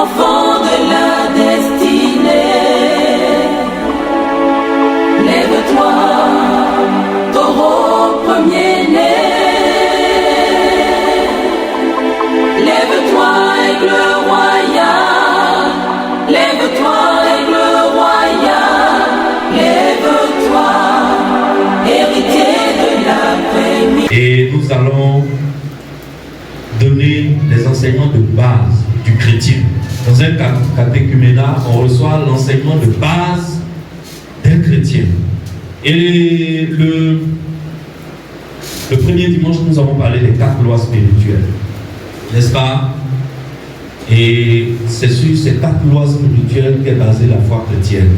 enfant de la destinée. Lève-toi, taureau premier-né. Lève-toi, aigle royal. Lève-toi, aigle royal. Lève-toi, héritier de la paix. Et nous allons donner les enseignements de base du chrétien. Dans un catéchuménat, on reçoit l'enseignement de base d'un chrétien. Et le premier dimanche, nous avons parlé des 4 lois spirituelles. N'est-ce pas? Et c'est sur ces 4 lois spirituelles qu'est basée la foi chrétienne.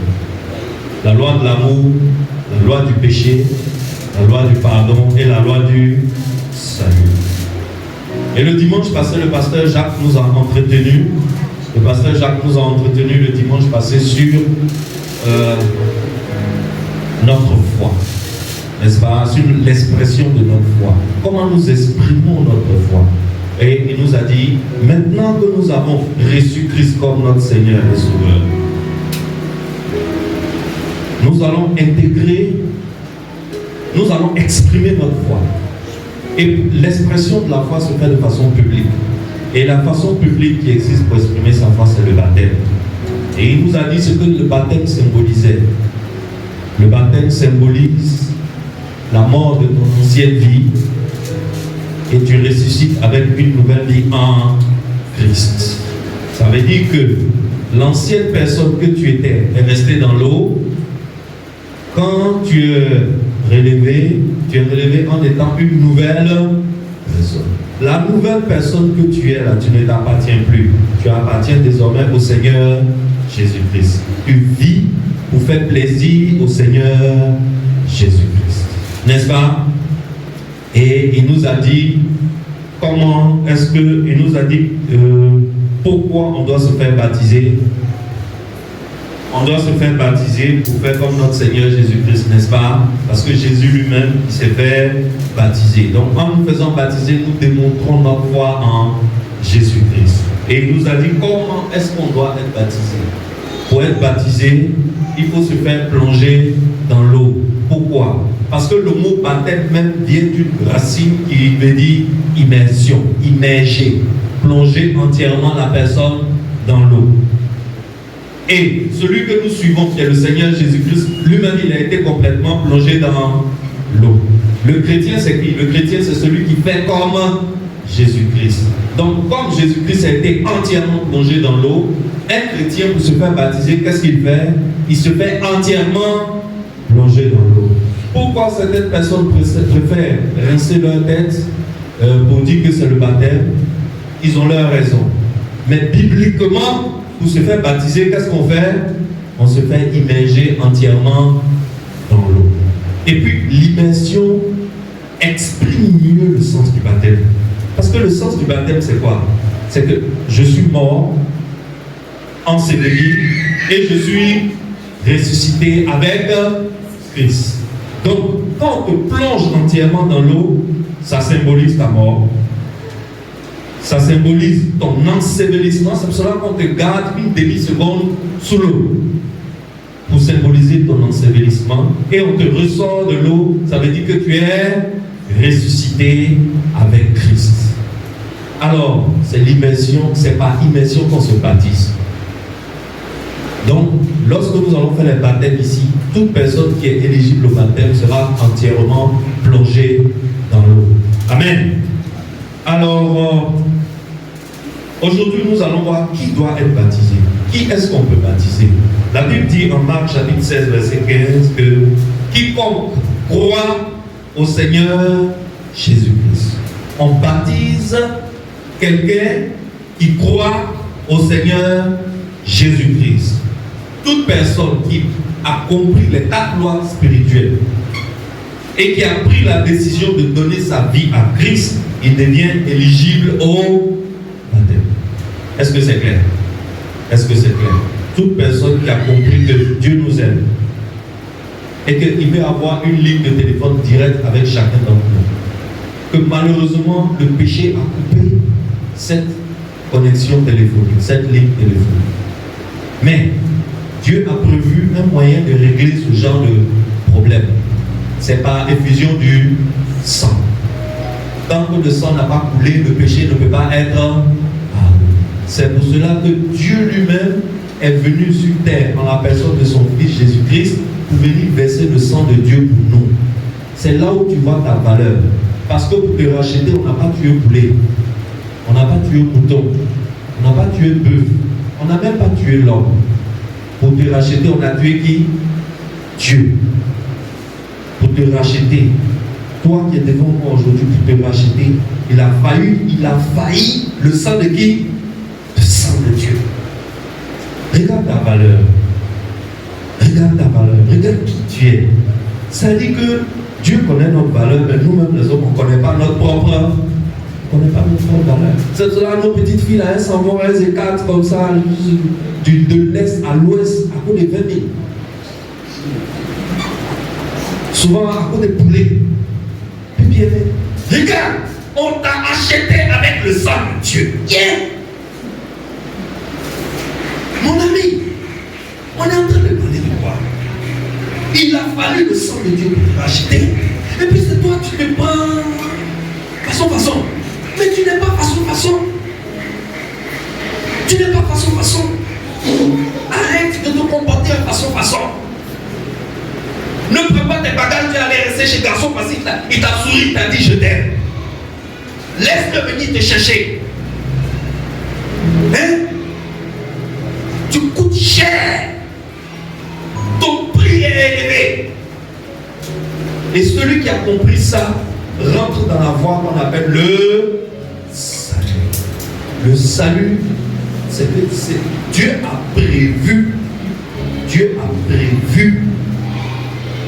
La loi de l'amour, la loi du péché, la loi du pardon et la loi du salut. Et le dimanche passé, le pasteur Jacques nous a entretenu. Le pasteur Jacques nous a entretenu le dimanche passé sur notre foi. N'est-ce pas? Sur l'expression de notre foi. Comment nous exprimons notre foi. Et il nous a dit, maintenant que nous avons reçu Christ comme notre Seigneur et Sauveur, nous allons intégrer, nous allons exprimer notre foi. Et l'expression de la foi se fait de façon publique. Et la façon publique qui existe pour exprimer sa foi, c'est le baptême. Et il nous a dit ce que le baptême symbolisait. Le baptême symbolise la mort de ton ancienne vie et tu ressuscites avec une nouvelle vie en Christ. Ça veut dire que l'ancienne personne que tu étais est restée dans l'eau. Quand tu es relevé en étant une nouvelle personne. La nouvelle personne que tu es là, tu ne t'appartiens plus. Tu appartiens désormais au Seigneur Jésus-Christ. Tu vis pour faire plaisir au Seigneur Jésus-Christ. N'est-ce pas? Et il nous a dit comment est-ce que, il nous a dit pourquoi on doit se faire baptiser. On doit se faire baptiser pour faire comme notre Seigneur Jésus-Christ, n'est-ce pas? Parce que Jésus lui-même, il s'est fait baptiser. Donc, en nous faisant baptiser, nous démontrons notre foi en Jésus-Christ. Et il nous a dit comment est-ce qu'on doit être baptisé. Pour être baptisé, il faut se faire plonger dans l'eau. Pourquoi? Parce que le mot baptême même vient d'une racine qui veut dire immersion, immerger, plonger entièrement la personne dans l'eau. Et celui que nous suivons, qui est le Seigneur Jésus-Christ, lui-même, il a été complètement plongé dans l'eau. Le chrétien, c'est qui? Le chrétien, c'est celui qui fait comme Jésus-Christ. Donc, comme Jésus-Christ a été entièrement plongé dans l'eau, un chrétien, pour se faire baptiser, qu'est-ce qu'il fait? Il se fait entièrement plonger dans l'eau. Pourquoi certaines personnes préfèrent rincer leur tête pour dire que c'est le baptême? Ils ont leur raison. Mais bibliquement, pour se faire baptiser, qu'est-ce qu'on fait? On se fait immerger entièrement dans l'eau. Et puis, l'immersion exprime mieux le sens du baptême. Parce que le sens du baptême, c'est quoi? C'est que je suis mort, enseveli, et je suis ressuscité avec Christ. Donc, quand on te plonge entièrement dans l'eau, ça symbolise ta mort. Ça symbolise ton ensevelissement. C'est pour cela qu'on te garde une demi-seconde sous l'eau pour symboliser ton ensevelissement. Et on te ressort de l'eau. Ça veut dire que tu es ressuscité avec Christ. Alors, c'est l'immersion, c'est par immersion qu'on se baptise. Donc, lorsque nous allons faire les baptêmes ici, toute personne qui est éligible au baptême sera entièrement plongée dans l'eau. Amen. Alors, aujourd'hui, nous allons voir qui doit être baptisé. Qui est-ce qu'on peut baptiser? La Bible dit en Marc chapitre 16, verset 15 que quiconque croit au Seigneur Jésus-Christ. On baptise quelqu'un qui croit au Seigneur Jésus-Christ. Toute personne qui a compris les 4 lois spirituelles et qui a pris la décision de donner sa vie à Christ, il devient éligible au baptême. Est-ce que c'est clair? Est-ce que c'est clair? Toute personne qui a compris que Dieu nous aime et qu'il veut avoir une ligne de téléphone directe avec chacun d'entre nous, que malheureusement le péché a coupé cette connexion téléphonique, cette ligne téléphonique. Mais Dieu a prévu un moyen de régler ce genre de problème. C'est par effusion du sang. Tant que le sang n'a pas coulé, le péché ne peut pas être pardonné. C'est pour cela que Dieu lui-même est venu sur terre en la personne de son Fils Jésus-Christ pour venir verser le sang de Dieu pour nous. C'est là où tu vois ta valeur. Parce que pour te racheter, on n'a pas tué poulet, on n'a pas tué mouton, on n'a pas tué bœuf, on n'a même pas tué l'homme. Pour te racheter, on a tué qui? Dieu. Pour te racheter, toi qui es devant moi aujourd'hui, pour te racheter, il a failli le sang de qui? Le sang de Dieu. Regarde ta valeur. Regarde ta valeur. Regarde qui tu es. Ça dit que Dieu connaît notre valeur, mais nous-mêmes les hommes, on ne connaît pas notre propre valeur. C'est cela, nos petites filles, là, elles s'en vont, elles écartent comme ça, de l'est à l'ouest, à cause des 20 000. Souvent à cause des poulets. Puis bien, regarde, on t'a acheté avec le sang de Dieu. Yeah. Mon ami, on est en train de parler de quoi? Il a fallu le sang de Dieu pour te racheter. Et puis c'est toi, tu te prends façon. Mais tu n'es pas façon. Tu n'es pas façon. Arrête de te comporter en façon. Ne prends pas tes bagages, tu es allé rester chez garçon parce qu'il t'a souri, il t'a dit je t'aime. Laisse-le venir te chercher. Hein? Tu coûtes cher. Ton prix est élevé. Et celui qui a compris ça rentre dans la voie qu'on appelle le salut. Le salut, c'est que Dieu a prévu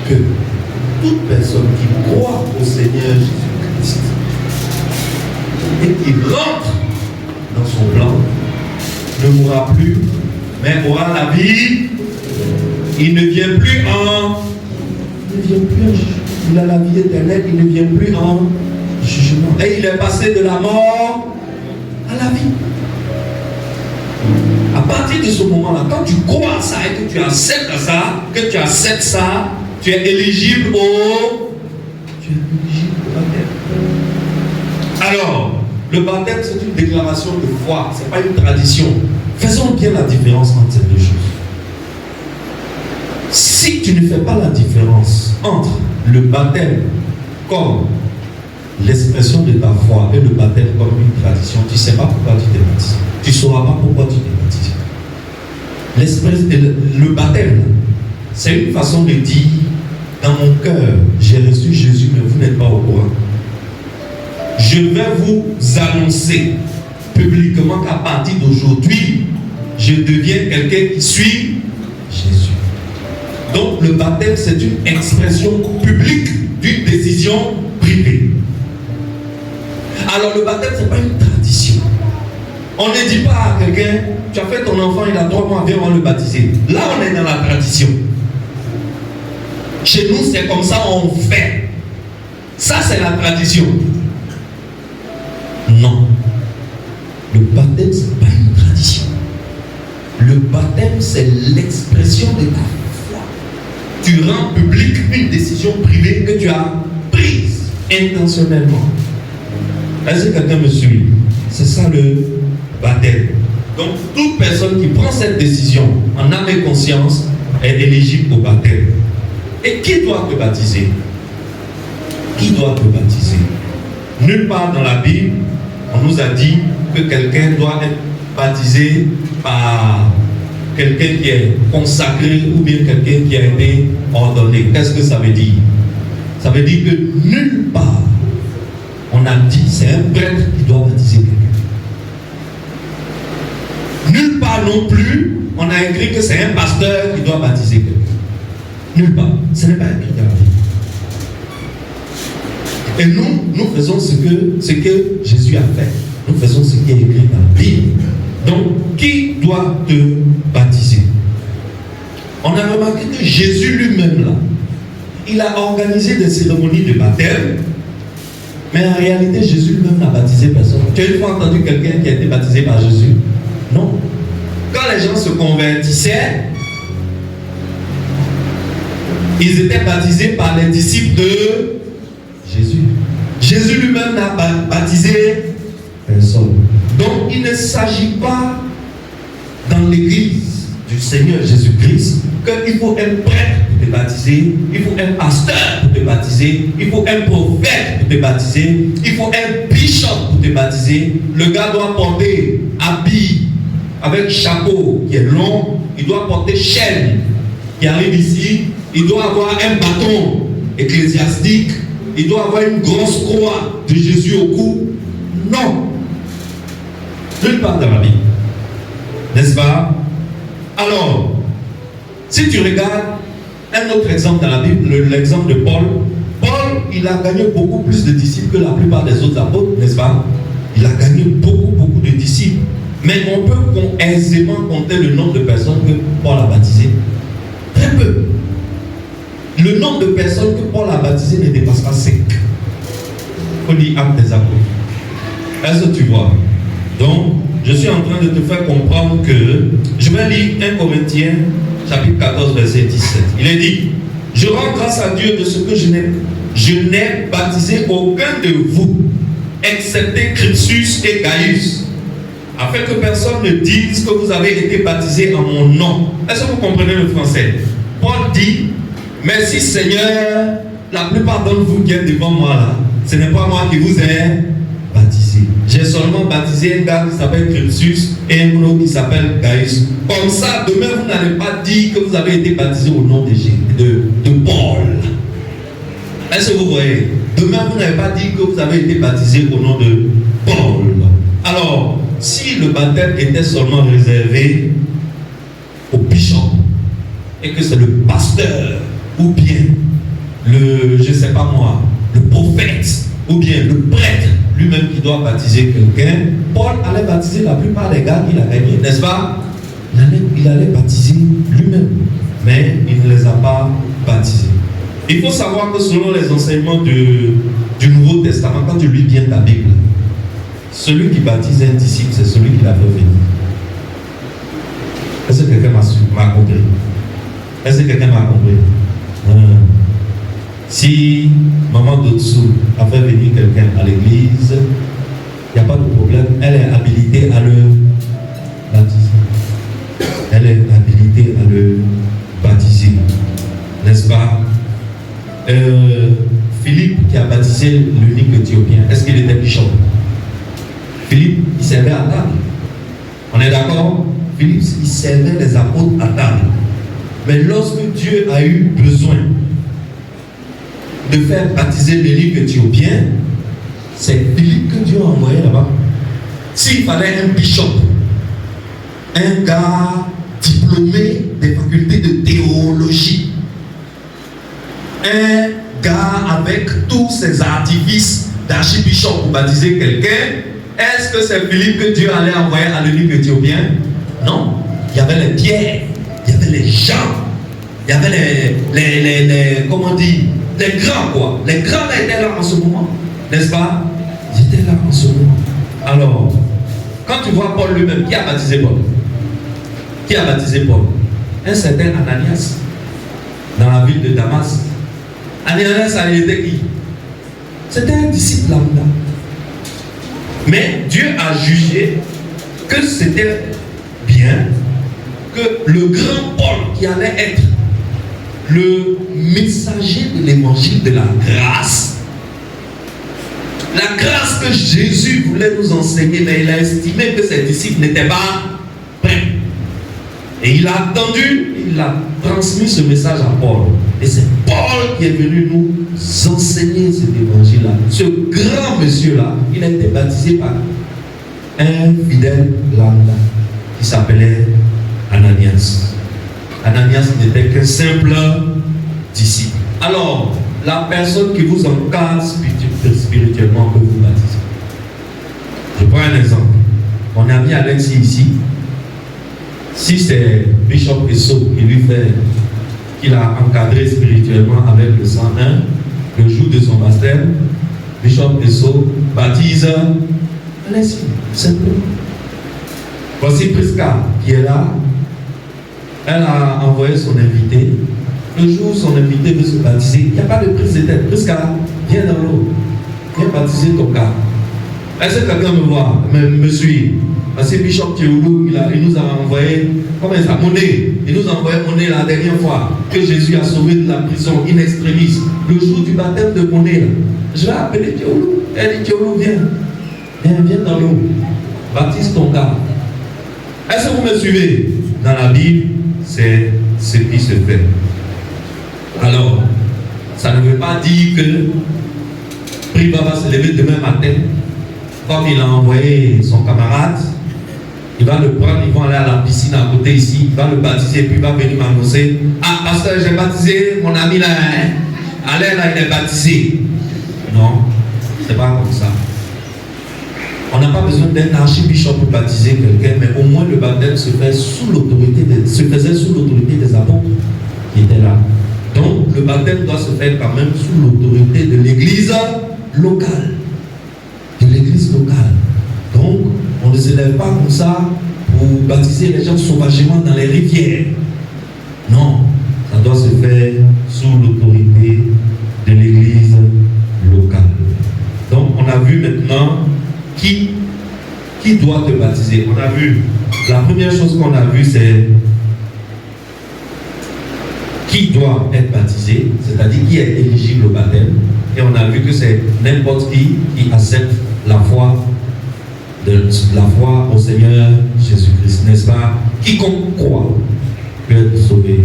que toute personne qui croit au Seigneur Jésus-Christ et qui rentre dans son plan ne mourra plus, mais aura la vie. Il ne vient plus il a la vie éternelle, il ne vient plus en jugement. Et il est passé de la mort à la vie. À partir de ce moment-là, quand tu crois à ça et que tu acceptes ça, tu es éligible au baptême. Alors, le baptême, c'est une déclaration de foi, ce n'est pas une tradition. Faisons bien la différence entre ces deux choses. Si tu ne fais pas la différence entre le baptême comme l'expression de ta foi et le baptême comme une tradition, tu ne sais pas pourquoi tu t'es baptisé. Tu ne sauras pas pourquoi tu t'es baptisé. Le baptême, c'est une façon de dire, dans mon cœur, j'ai reçu Jésus, mais vous n'êtes pas au courant. Je vais vous annoncer publiquement qu'à partir d'aujourd'hui, je deviens quelqu'un qui suit Jésus. Donc le baptême, c'est une expression publique d'une décision privée. Alors le baptême, ce n'est pas une tradition. On ne dit pas à quelqu'un, tu as fait ton enfant, il a 3 mois, viens, on va le baptiser. Là, on est dans la tradition. Chez nous, c'est comme ça, on fait. Ça, c'est la tradition. Non. Le baptême, ce n'est pas une tradition. Le baptême, c'est l'expression de ta foi. Tu rends public une décision privée que tu as prise intentionnellement. Est-ce que quelqu'un me suit? C'est ça le baptême. Donc, toute personne qui prend cette décision en âme et conscience est éligible au baptême. Et qui doit te baptiser? Qui doit te baptiser? Nulle part dans la Bible, on nous a dit que quelqu'un doit être baptisé par quelqu'un qui est consacré ou bien quelqu'un qui a été ordonné. Qu'est-ce que ça veut dire? Ça veut dire que nulle part on a dit c'est un prêtre qui doit baptiser quelqu'un. Nulle part non plus on a écrit que c'est un pasteur qui doit baptiser quelqu'un. Nulle part. Ce n'est pas écrit dans la Bible. Et nous faisons ce que Jésus a fait. Nous faisons ce qui est écrit dans la Bible. Donc, qui doit te baptiser? On a remarqué que Jésus lui-même, là, il a organisé des cérémonies de baptême Mais en réalité, Jésus lui-même n'a baptisé personne. Tu as une fois entendu quelqu'un qui a été baptisé par Jésus? Non. Quand les gens se convertissaient, ils étaient baptisés par les disciples de Jésus. Jésus lui-même n'a baptisé personne. Donc il ne s'agit pas dans l'église du Seigneur Jésus-Christ qu'il faut un prêtre pour te baptiser, il faut un pasteur pour te baptiser, il faut un prophète pour te baptiser, il faut un bishop pour te baptiser. Le gars doit porter habit avec chapeau qui est long, il doit porter chaîne qui arrive ici, il doit avoir un bâton ecclésiastique, il doit avoir une grosse croix de Jésus au cou. Non. Nulle part dans la Bible. N'est-ce pas? Alors, si tu regardes un autre exemple dans la Bible, l'exemple de Paul, Paul, il a gagné beaucoup plus de disciples que la plupart des autres apôtres, n'est-ce pas? Il a gagné beaucoup de disciples. Mais on peut aisément compter le nombre de personnes que Paul a baptisées. Très peu. Le nombre de personnes que Paul a baptisées ne dépasse pas 5. On dit Actes des apôtres. Est-ce que tu vois? Donc, je suis en train de te faire comprendre que je vais lire 1 Corinthiens chapitre 14 verset 17. Il est dit: je rends grâce à Dieu de ce que je n'ai baptisé aucun de vous, excepté Crypsus et Gaius, afin que personne ne dise que vous avez été baptisés en mon nom. Est-ce que vous comprenez le français? Paul dit: merci Seigneur, la plupart d'entre vous qui êtes devant moi là, ce n'est pas moi qui vous ai baptisé. J'ai seulement baptisé un gars qui s'appelle Crypsus et un autre qui s'appelle Gaius. Comme ça, demain vous n'allez pas dire que vous avez été baptisé au nom de Paul. Est-ce que vous voyez? Demain vous n'avez pas dit que vous avez été baptisé au nom de Paul. Alors, si le baptême était seulement réservé au bishop et que c'est le pasteur ou bien le, je ne sais pas moi, le prophète ou bien le prêtre lui-même qui doit baptiser quelqu'un, Paul allait baptiser la plupart des gars qu'il a gagnés, n'est-ce pas? Il allait baptiser lui-même, mais il ne les a pas baptisés. Il faut savoir que selon les enseignements du Nouveau Testament, quand tu lis bien ta Bible, celui qui baptise un disciple, c'est celui qui l'a fait venir. Est-ce que quelqu'un m'a compris? Est-ce que quelqu'un m'a compris? Si maman Dotsu a fait venir quelqu'un à l'église, il n'y a pas de problème, elle est habilitée à le baptiser. Elle est habilitée à le baptiser. N'est-ce pas? Philippe qui a baptisé l'unique Éthiopien, est-ce qu'il était bishop? Philippe, il servait à table. On est d'accord? Philippe, il servait les apôtres à table. Mais lorsque Dieu a eu besoin de faire baptiser l'unique Éthiopien, c'est Philippe que Dieu a envoyé là-bas. S'il fallait un bishop, un gars diplômé des facultés de théologie, un gars avec tous ses artifices d'archibishop pour baptiser quelqu'un, est-ce que c'est Philippe que Dieu allait envoyer à l'unique Éthiopien? Non. Il y avait les Pierre, il y avait les Jean, il y avait les comment on dit, les grands quoi. Les grands là étaient là en ce moment, n'est-ce pas? Ils étaient là en ce moment. Alors, quand tu vois Paul lui-même, qui a baptisé Paul? Qui a baptisé Paul? Un certain Ananias, dans la ville de Damas. Ananias, il était qui? C'était un disciple lambda. Mais Dieu a jugé que c'était bien que le grand Paul, qui allait être le messager de l'évangile de la grâce que Jésus voulait nous enseigner, mais il a estimé que ses disciples n'étaient pas prêts. Et il a attendu, il a transmis ce message à Paul. Et c'est Paul qui est venu nous enseigner cet évangile-là. Ce grand monsieur-là, il a été baptisé par un fidèle lambda qui s'appelait Ananias. Ananias n'était qu'un simple disciple. Alors, la personne qui vous encadre spirituellement peut vous baptiser. Je prends un exemple. Mon ami Alexis ici, si c'est Bishop Esso qui lui fait, qu'il a encadré spirituellement avec le 101, le jour de son baptême, Bishop Esso baptise allez-y, simplement. Voici Prisca qui est là. Elle a envoyé son invité. Le jour où son invité veut se baptiser, il n'y a pas de prise de tête. Prisca, viens dans l'eau. Viens baptiser ton gars. Est-ce que quelqu'un me voit, me suit? Parce que Bishop Théoulou, il nous a envoyé, comment ça, Monet. Il nous a envoyé Monet la dernière fois que Jésus a sauvé de la prison in extremis. Le jour du baptême de Monet, là, je vais appeler Théoulou. Elle dit Théoulou, viens dans l'eau. Baptise ton gars. Est-ce que vous me suivez? Dans la Bible, c'est ce qui se fait. Alors, ça ne veut pas dire que Priva va se lever demain matin, comme il a envoyé son camarade, il va le prendre, ils vont aller à la piscine à côté ici, il va le baptiser, puis il va venir m'annoncer. Ah, pasteur, j'ai baptisé mon ami là, hein? Allez là, il est baptisé. Non, c'est pas comme ça. On n'a pas besoin d'être archibishop pour baptiser quelqu'un, mais au moins le baptême se faisait sous l'autorité des apôtres qui étaient là. Donc le baptême doit se faire quand même sous l'autorité de l'église locale. De l'église locale. Donc on ne se lève pas comme ça pour baptiser les gens sauvagement dans les rivières. Non, ça doit se faire sous l'autorité de l'église locale. Donc on a vu maintenant qui doit te baptiser. On a vu, la première chose qu'on a vue, c'est qui doit être baptisé, c'est-à-dire qui est éligible au baptême. Et on a vu que c'est n'importe qui accepte la foi au Seigneur Jésus-Christ, n'est-ce pas? Quiconque croit peut être sauvé.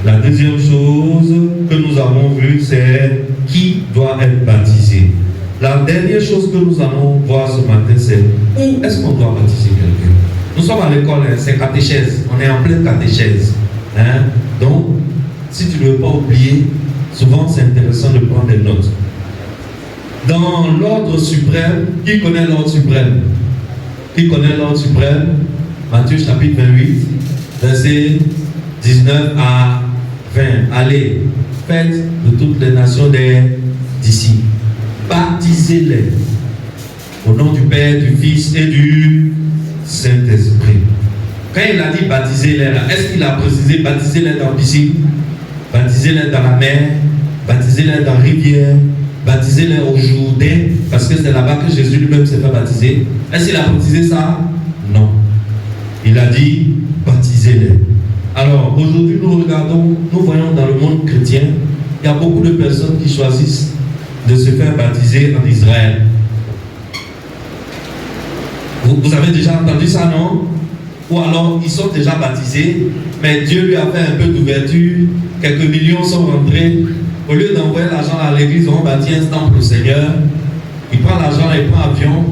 La deuxième chose que nous avons vue, c'est qui doit être baptisé. La dernière chose que nous allons voir ce matin, c'est où est-ce qu'on doit baptiser quelqu'un. Nous sommes à l'école, hein, c'est catéchèse, on est en pleine catéchèse. Hein? Donc, si tu ne veux pas oublier, souvent c'est intéressant de prendre des notes. Dans l'ordre suprême, qui connaît l'ordre suprême? Qui connaît l'ordre suprême? Matthieu chapitre 28, versets 19 à 20. Allez, faites de toutes les nations des disciples. Baptisez-les au nom du Père, du Fils et du Saint-Esprit. Quand il a dit baptisez-les, est-ce qu'il a précisé baptisez-les dans la piscine, baptisez-les dans la mer, baptisez-les dans la rivière, baptisez-les au Jourdain, parce que c'est là-bas que Jésus lui-même s'est fait baptiser? Est-ce qu'il a précisé ça? Non. Il a dit baptisez-les. Alors aujourd'hui nous voyons dans le monde chrétien, il y a beaucoup de personnes qui choisissent de se faire baptiser en Israël. Vous avez déjà entendu ça, non? Ou alors ils sont déjà baptisés, mais Dieu lui a fait un peu d'ouverture, quelques millions sont rentrés. Au lieu d'envoyer l'argent à l'église, ils ont bâti un temple au Seigneur. Il prend l'argent, il prend l'avion,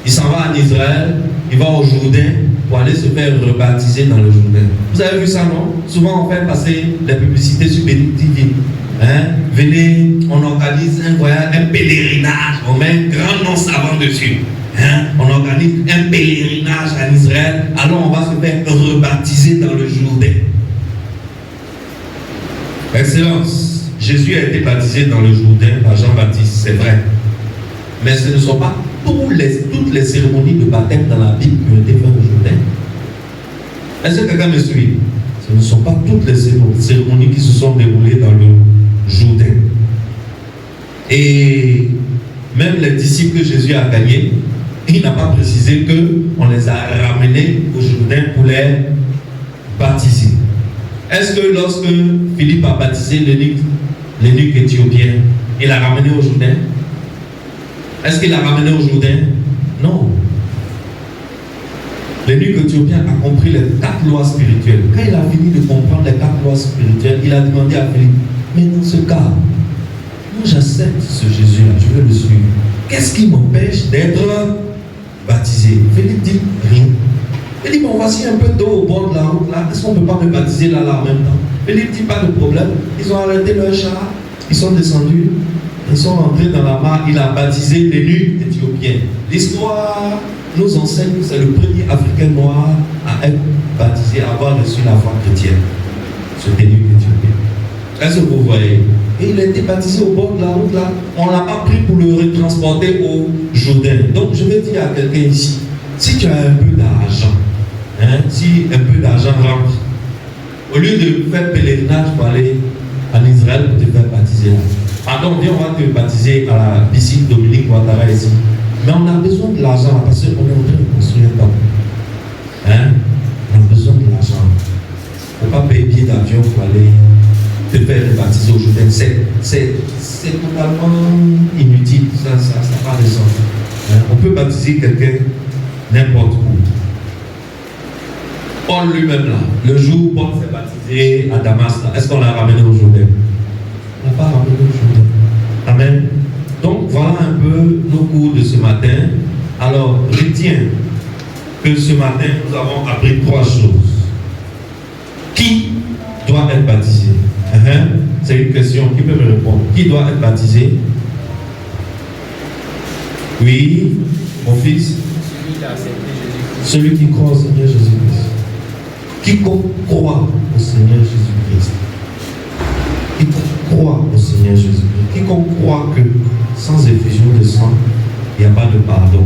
il s'en va en Israël, il va au Jourdain pour aller se faire rebaptiser dans le Jourdain. Vous avez vu ça, non? Souvent on fait passer des publicités sur Bénédicte TV. Hein? Venez, on organise un voyage, un pèlerinage, on met un grand nom savant dessus. Hein? On organise un pèlerinage en Israël, alors on va se faire rebaptiser dans le Jourdain. Excellence, Jésus a été baptisé dans le Jourdain par Jean-Baptiste, c'est vrai. Mais ce ne sont pas toutes les cérémonies de baptême dans la Bible qui ont été faites au Jourdain. Est-ce que quelqu'un me suit? Ce ne sont pas toutes les cérémonies qui se sont déroulées dans le Jourdain. Et même les disciples que Jésus a gagnés, il n'a pas précisé qu'on les a ramenés au Jourdain pour les baptiser. Est-ce que lorsque Philippe a baptisé l'eunuque éthiopien, il l'a ramené au Jourdain? Est-ce qu'il l'a ramené au Jourdain? Non. L'eunuque éthiopien a compris les 4 lois spirituelles. Quand il a fini de comprendre les 4 lois spirituelles, il a demandé à Philippe, mais dans ce cas, moi j'accepte ce Jésus-là, je veux le suivre. Qu'est-ce qui m'empêche d'être baptisé? Philippe dit rien. Il dit, bon, voici un peu d'eau au bord de la route là, est-ce qu'on ne peut pas me baptiser là en même temps? Philippe dit, pas de problème. Ils ont arrêté leur char, ils sont descendus, ils sont rentrés dans la mare, il a baptisé l'eunuque éthiopien. L'histoire nous enseigne que c'est le premier Africain noir à être baptisé, à avoir reçu la foi chrétienne, ce eunuque éthiopien. Est-ce que vous voyez? Et il a été baptisé au bord de la route là. On ne l'a pas pris pour le retransporter au Jourdain. Donc je vais dire à quelqu'un ici, si tu as un peu d'argent, si un peu d'argent rentre, au lieu de faire pèlerinage pour aller en Israël pour te faire baptiser là. Pardon, viens, on va te baptiser à la piscine Dominique Ouattara ici. Mais on a besoin de l'argent là, parce qu'on est en train de construire un temple. On a besoin de l'argent. Il ne faut pas payer billet d'avion pour aller te faire baptiser au Jourdain. C'est totalement inutile. Ça n'a pas de sens. On peut baptiser quelqu'un n'importe où. Paul lui-même là, le jour où Paul s'est baptisé à Damas, est-ce qu'on l'a ramené au Jourdain? On n'a pas ramené au Jourdain. Amen. Donc voilà un peu nos cours de ce matin. Alors, retiens que ce matin, nous avons appris 3 choses. Qui doit être baptisé? C'est une question. Qui peut me répondre? Qui doit être baptisé? Oui, mon fils. Celui qui croit au Seigneur Jésus-Christ. Quiconque croit au Seigneur Jésus-Christ. Quiconque croit au Seigneur Jésus-Christ. Quiconque croit que sans effusion de sang, il n'y a pas de pardon.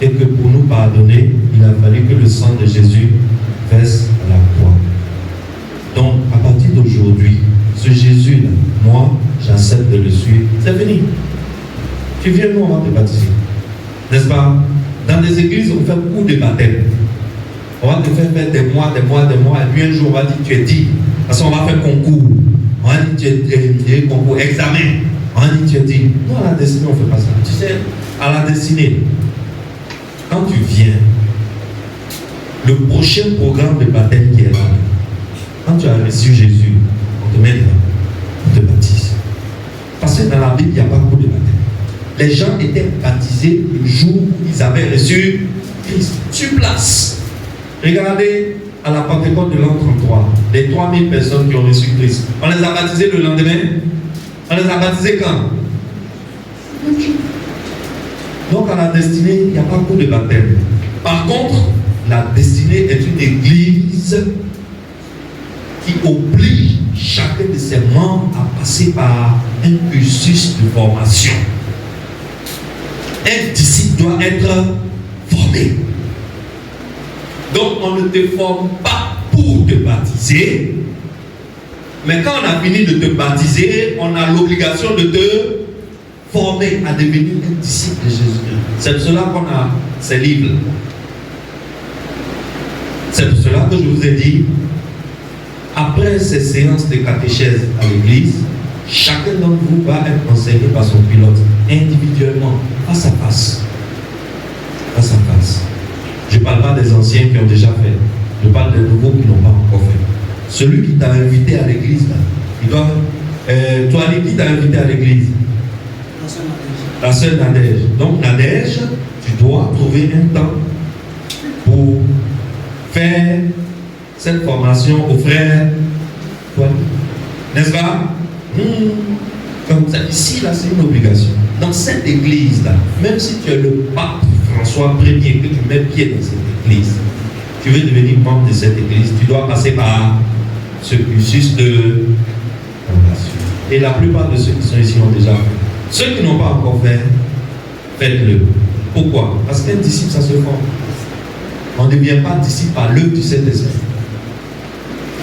Et que pour nous pardonner, il a fallu que le sang de Jésus verse à la croix. Donc, à partir d'aujourd'hui, ce Jésus-là, moi, j'accepte de le suivre. C'est fini. Tu viens, nous, on va te baptiser. N'est-ce pas? Dans des églises, on fait beaucoup de baptêmes. On va te faire des mois, et puis un jour, on va dire tu es dit. Parce qu'on va faire concours. On va dire tu es concours, examen. On va dire tu es dit. Nous, à la destinée, on ne fait pas ça. Tu sais, à la destinée, quand tu viens, le prochain programme de baptême qui est là, quand tu as reçu Jésus, on te met là, on te baptise. Parce que dans la Bible, il n'y a pas beaucoup de baptême. Les gens étaient baptisés le jour où ils avaient reçu Christ, sur place. Regardez à la Pentecôte de l'an 33, les 3000 personnes qui ont reçu Christ. On les a baptisés le lendemain. On les a baptisés quand? Donc à la destinée, il n'y a pas beaucoup de baptême. Par contre, la destinée est une église qui oblige chacun de ses membres à passer par un cursus de formation. Un disciple doit être formé. Donc on ne te forme pas pour te baptiser, mais quand on a fini de te baptiser, on a l'obligation de te former à devenir un disciple de Jésus-Christ. C'est pour cela qu'on a ces livres. C'est pour cela que je vous ai dit, après ces séances de catéchèse à l'église, chacun d'entre vous va être enseigné par son pilote, individuellement, face à face. Face à face. Je ne parle pas des anciens qui ont déjà fait. Je parle des nouveaux qui n'ont pas encore fait. Celui qui t'a invité à l'église, là, il doit. Toi, qui t'a invité à l'église? La sœur Nadège. Donc, Nadège, tu dois trouver un temps pour faire cette formation aux frères. N'est-ce pas? Comme ça, ici, là, c'est une obligation. Dans cette église-là, même si tu es le pape François Ier, que tu mets pied dans cette église, tu veux devenir membre de cette église, tu dois passer par ce cursus de formation. Et la plupart de ceux qui sont ici ont déjà fait. Ceux qui n'ont pas encore fait, faites-le. Pourquoi? Parce qu'un disciple, ça se forme. On ne devient pas disciple par l'œuvre du Saint-Esprit.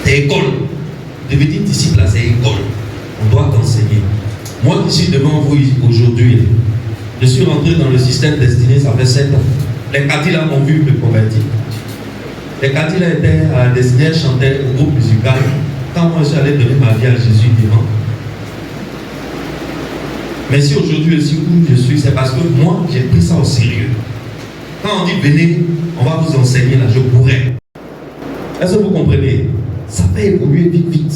C'est école. Devenir disciple, là, c'est école. On doit t'enseigner. Moi qui suis devant vous aujourd'hui, je suis rentré dans le système destiné, ça fait 7 ans. Les Kadila m'ont vu me convertir. Les Kadila étaient à la destinée, chantaient au groupe musical. Quand moi je suis allé donner ma vie à Jésus devant. Mais si aujourd'hui je suis où je suis, c'est parce que moi j'ai pris ça au sérieux. Quand on dit venez, on va vous enseigner là, je pourrais. Est-ce que vous comprenez? Ça fait évoluer vite.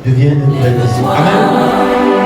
Tu deviens un vrai disciple. Amen.